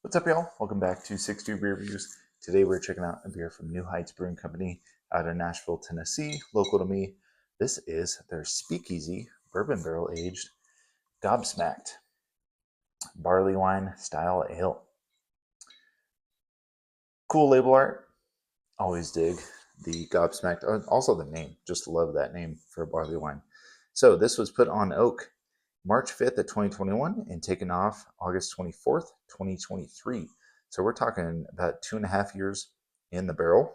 What's up, y'all? Welcome back to 60 Beer Reviews. Today we're checking out a beer from New Heights Brewing Company out of Nashville, Tennessee, local to me. This is their Speakeasy Bourbon Barrel Aged Gobsmacked Barleywine Style Ale. Cool label art. Always dig the Gobsmacked. Also the name. Just love that name for a barley wine. So this was put on oak March 5th of 2021 and taken off August 24th, 2023. So we're talking about 2.5 years in the barrel.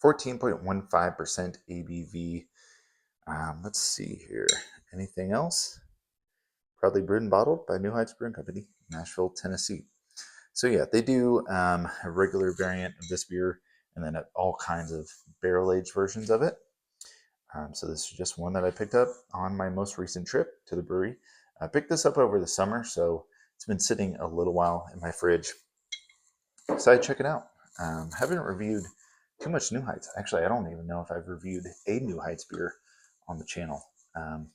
14.15% ABV. Let's see here. Anything else? Proudly brewed and bottled by New Heights Brewing Company, Nashville, Tennessee. So yeah, they do a regular variant of this beer and then all kinds of barrel-aged versions of it. So this is just one that I picked up on my most recent trip to the brewery. I picked this up over the summer, so it's been sitting a little while in my fridge. So I check it out. Haven't reviewed too much New Heights. Actually, I don't even know if I've reviewed a New Heights beer on the channel. We're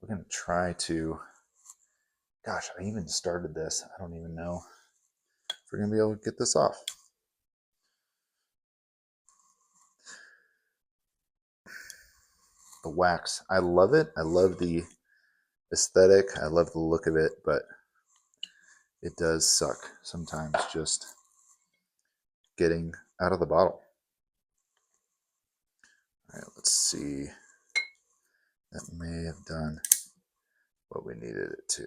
going to try to... Gosh, I even started this. I don't even know if we're going to be able to get this off. The wax. I love it. I love the aesthetic. I love the look of it, but it does suck sometimes just getting out of the bottle. All right, let's see. That may have done what we needed it to.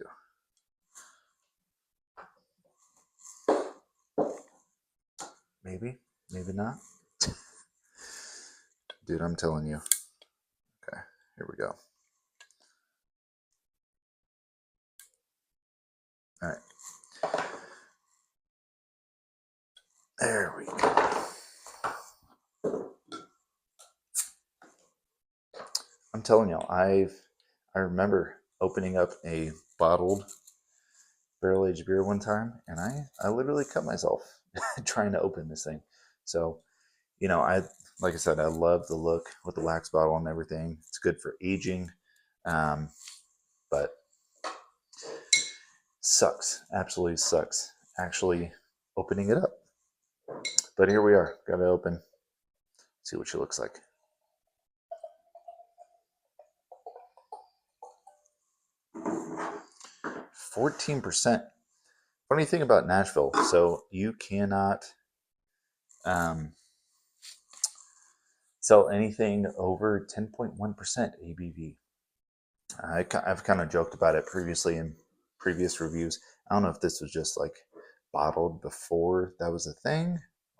Maybe, maybe not. Dude, I'm telling you. Okay, here we go. All right. There we go. I'm telling y'all, I remember opening up a bottled barrel-aged beer one time, and I literally cut myself trying to open this thing. So, you know, like I said, I love the look with the wax bottle and everything. It's good for aging, but sucks. Absolutely sucks. Actually, opening it up. But here we are. Got it open. See what she looks like. 14%. Funny thing about Nashville, so you cannot sell anything over 10.1% ABV. I've kind of joked about it previously in previous reviews. I don't know if this was just like bottled before that was a thing,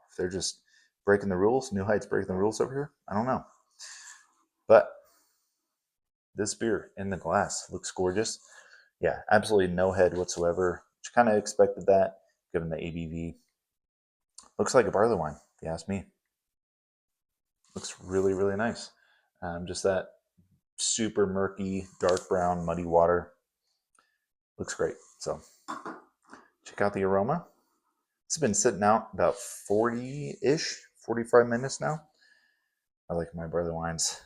if they're just breaking the rules. New Heights breaking the rules over here. I don't know. But this beer in the glass looks gorgeous. Yeah, absolutely no head whatsoever. Which kind of expected that, given the ABV. Looks like a barley wine, if you ask me. Looks really, really nice. Just that super murky, dark brown, muddy water. Looks great. So check out the aroma. It's been sitting out about 40-ish, 45 minutes now. I like my barley wines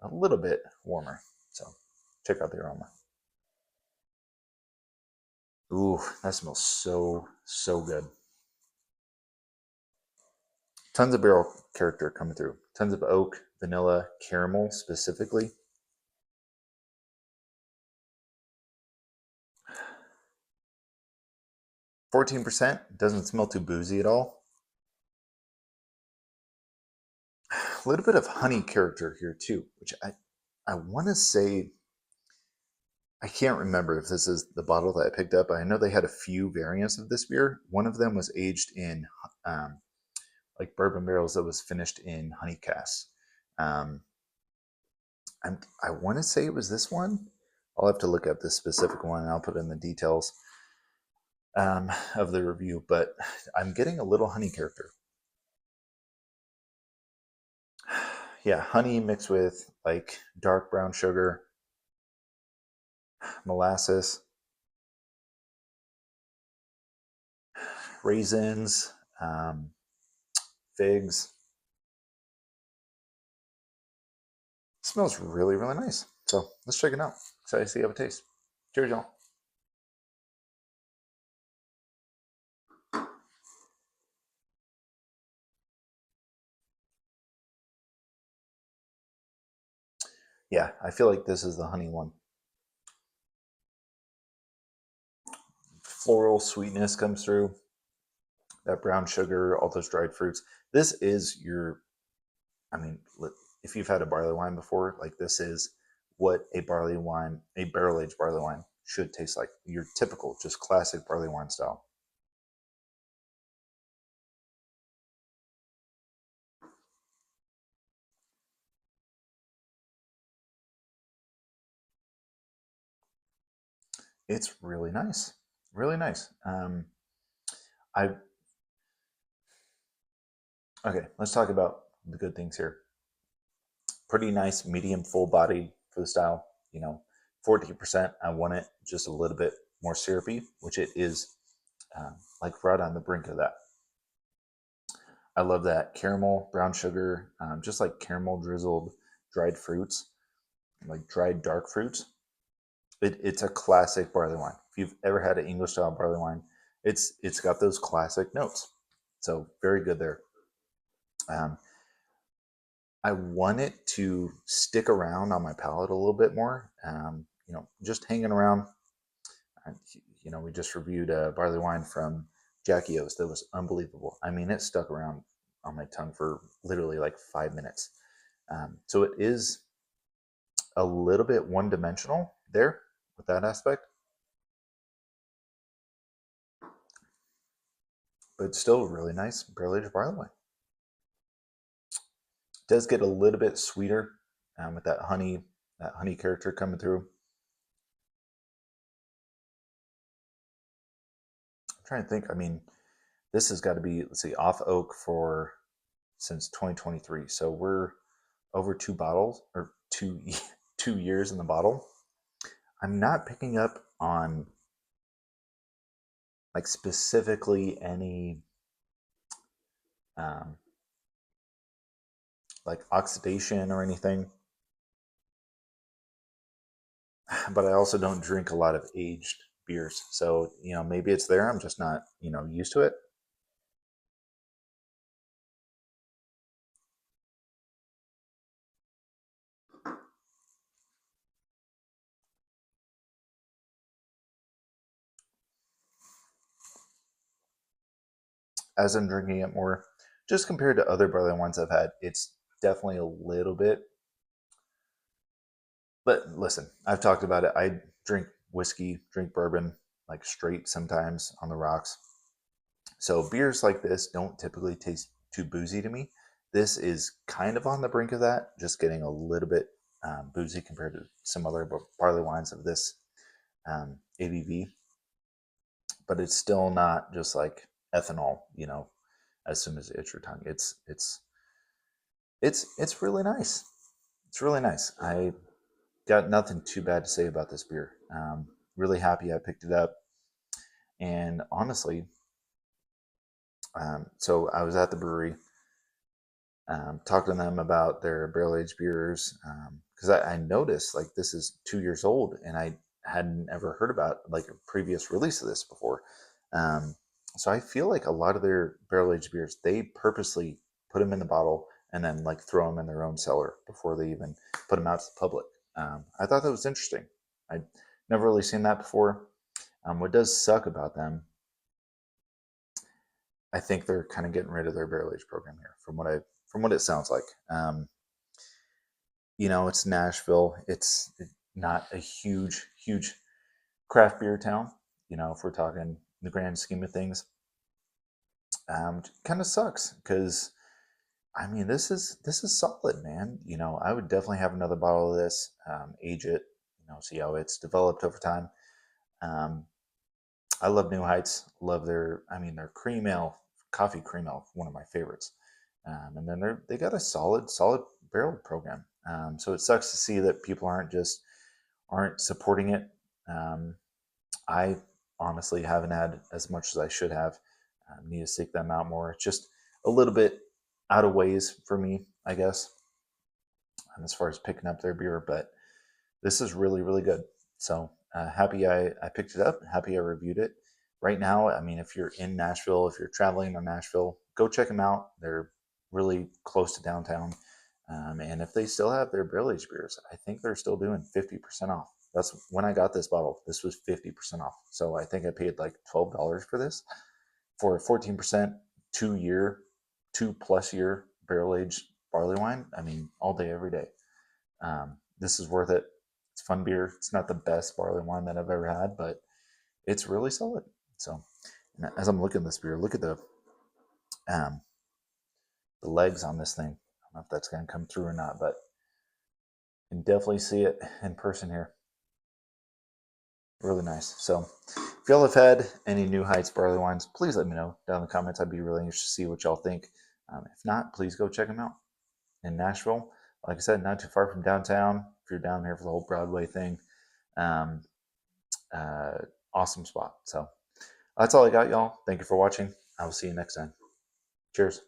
a little bit warmer. So check out the aroma. Ooh, that smells so, so good. Tons of barrel character coming through. Tons of oak, vanilla, caramel specifically. %, doesn't smell too boozy at all. A little bit of honey character here too, which I want to say, I can't remember if this is the bottle that I picked up. I know they had a few variants of this beer. One of them was aged in like bourbon barrels that was finished in honey casks. I want to say it was this one. I'll have to look up this specific one and I'll put in the details of the review, but I'm getting a little honey character. Yeah, honey mixed with like dark brown sugar, molasses, raisins, figs. It smells really, really nice. So let's check it out. Excited to see how it tastes. Cheers, y'all. Yeah, I feel like this is the honey one. Floral sweetness comes through, that brown sugar, all those dried fruits. This is your, I mean, if you've had a barley wine before, like this is what a barley wine, a barrel aged barley wine should taste like. Your typical, just classic barley wine style. It's really nice, really nice. I Okay. Let's talk about the good things here. Pretty nice, medium, full body for the style. 14%. I want it just a little bit more syrupy, which it is, like right on the brink of that. I love that caramel, brown sugar, just like caramel drizzled dried fruits, like dried dark fruits. It's a classic barley wine. If you've ever had an English style barley wine, it's got those classic notes. So very good there. Um, I want it to stick around on my palate a little bit more. Just hanging around. We just reviewed a barley wine from Jackie O's that was unbelievable. I mean, it stuck around on my tongue for literally like 5 minutes. So it is a little bit one dimensional there with that aspect, but it's still really nice barrel aged barley wine. It does get a little bit sweeter with that honey character coming through. I'm trying to think. I mean, this has got to be, let's see, off oak for since 2023. So we're over 2 bottles or two 2 years in the bottle. I'm not picking up on like specifically any um, like oxidation or anything, but I also don't drink a lot of aged beers. So maybe it's there. I'm just not used to it. As I'm drinking it more, just compared to other barley wines I've had, it's definitely a little bit. But listen, I've talked about it. I drink whiskey, drink bourbon, like straight sometimes on the rocks. So beers like this don't typically taste too boozy to me. This is kind of on the brink of that, just getting a little bit boozy compared to some other barley wines of this ABV. But it's still not just like ethanol, as soon as it hits your tongue. It's really nice. It's really nice. I got nothing too bad to say about this beer. Really happy I picked it up. And honestly, so I was at the brewery, talking to them about their barrel aged beers, because I noticed like this is 2 years old, and I hadn't ever heard about like a previous release of this before. Um, so I feel like a lot of their barrel aged beers, they purposely put them in the bottle and then like throw them in their own cellar before they even put them out to the public. I thought that was interesting. I'd never really seen that before. What does suck about them, I think they're kind of getting rid of their barrel age program here, from what it sounds like. It's Nashville. It's not a huge craft beer town. If we're talking the grand scheme of things, kind of sucks because I mean this is solid, man. I would definitely have another bottle of this, age it, see how it's developed over time. Um, I love New Heights. Love their cream ale, coffee cream ale, one of my favorites. And then they got a solid barrel program. So it sucks to see that people aren't supporting it. Um, I honestly haven't had as much as I should have. Need to seek them out more. It's just a little bit out of ways for me, I guess, as far as picking up their beer. But this is really good. So happy I picked it up. Happy I reviewed it. Right now, I mean, if you're in Nashville, if you're traveling to Nashville, go check them out. They're really close to downtown. And if they still have their barrel aged beers, I think they're still doing 50% off. That's when I got this bottle. This was 50% off. So I think I paid like $12 for this for 14% 2 year, 2+ year barrel aged barley wine. I mean, all day, every day. This is worth it. It's fun beer. It's not the best barley wine that I've ever had, but it's really solid. So, as I'm looking at this beer, look at um, the legs on this thing. I don't know if that's going to come through or not, but you can definitely see it in person here. Really nice. So, if y'all have had any New Heights barley wines, please let me know down in the comments. I'd be really interested to see what y'all think. If not, please go check them out in Nashville. Like I said, not too far from downtown. If you're down here for the whole Broadway thing, um, awesome spot. So that's all I got, y'all. Thank you for watching. I will see you next time. Cheers.